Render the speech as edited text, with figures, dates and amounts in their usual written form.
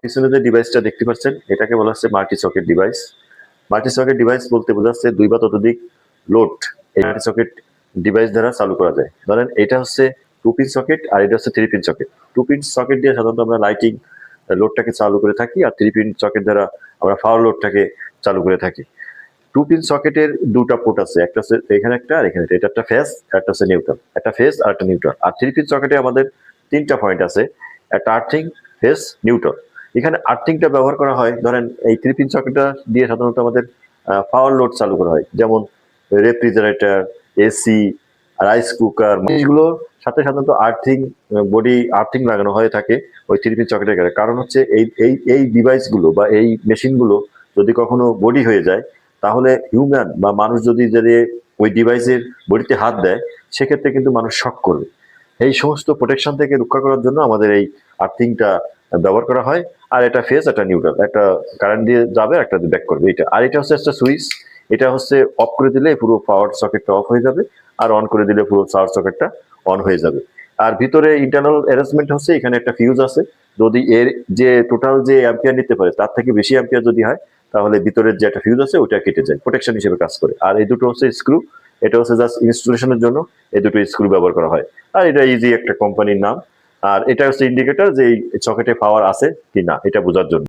পিছনে যে ডিভাইসটা দেখতে পাচ্ছেন এটাকে বলা হচ্ছে multi socket device. Multi socket device বলতে বোঝাচ্ছে 2 বা ততোধিক লোড এই মাল্টি সকেট ডিভাইস দ্বারা চালু করা যায়। ধরেন এটা হচ্ছে 2 পিন সকেট আর এটা হচ্ছে 3 পিন সকেট। 2 পিন সকেট দিয়ে সাধারণত আমরা লাইটিং লোডটাকে চালু করে থাকি আর 3 পিন সকেট দ্বারা আমরা পাওয়ার লোডটাকে চালু করে থাকি। 2 পিন সকেটের 2টা পোর্ট আছে, একটা হচ্ছে এখানে একটা আর এখানে এটা একটা ফেজ আর একটা হচ্ছে নিউট্রাল, একটা ফেজ আর একটা নিউট্রাল। আর 3 পিন সকেটে আমাদের 3টা পয়েন্ট আছে, একটা আর্থিং, ফেজ, নিউট্রাল। এখানে আর্থিংটা ব্যবহার করা হয়, ধরেন এই 3 পিন সকেটটা দিয়ে সাধারণত আমাদের পাওয়ার লোড চালু করা হয়, যেমন রেফ্রিজারেটর, এসি, রাইস কুকার, জিনিসগুলোর সাথে সাধারণত আর্থিং বডি আর্থিং লাগানো হয়ে থাকে ওই 3 পিন সকেটের কারণে। কারণ হচ্ছে এই ডিভাইসগুলো বা এই মেশিনগুলো যদি কখনো বডি হয়ে যায় তাহলে হিউম্যান বা মানুষ যদি ওই ডিভাইসের বডিতে হাত দেয় সেক্ষেত্রে কিন্তু মানুষ শক করবে। এই সমস্ত প্রোটেকশন থেকে রক্ষা করার জন্য আমাদের এই আর্থিংটা ব্যবহার করা হয়। আর এটা ফেজ, একটা নিউট্রাল, একটা কারেন্ট দিয়ে যাবে, একটা ব্যাক করবে। এটা আর এটা হচ্ছে একটা সুইচ, এটা হচ্ছে অফ করে দিলে পুরো পাওয়ার সকেটটা অফ হয়ে যাবে আর অন করে দিলে পুরো পাওয়ার সকেটটা অন হয়ে যাবে। আর ভিতরে ইন্টারনাল অ্যারেঞ্জমেন্ট হচ্ছে এখানে একটা ফিউজ আছে, যদি এর যে টোটাল যে অ্যাম্পিয়ার নিতে পারে তার থেকে বেশি অ্যাম্পিয়ার যদি হয় তাহলে ভিতরের যে একটা ফিউজ আছে ওটা কেটে যায়, প্রোটেকশন হিসেবে কাজ করে। আর এই দুটো হচ্ছে স্ক্রু, এটা হচ্ছে জাস্ট ইনস্টলেশনের জন্য এই দুটো স্ক্রু ব্যবহার করা হয়। আর এটা ইজি একটা কোম্পানির নাম। আর এটা হচ্ছে ইন্ডিকেটর যে এই সকেটে পাওয়ার আছে কি না এটা বোঝার জন্য।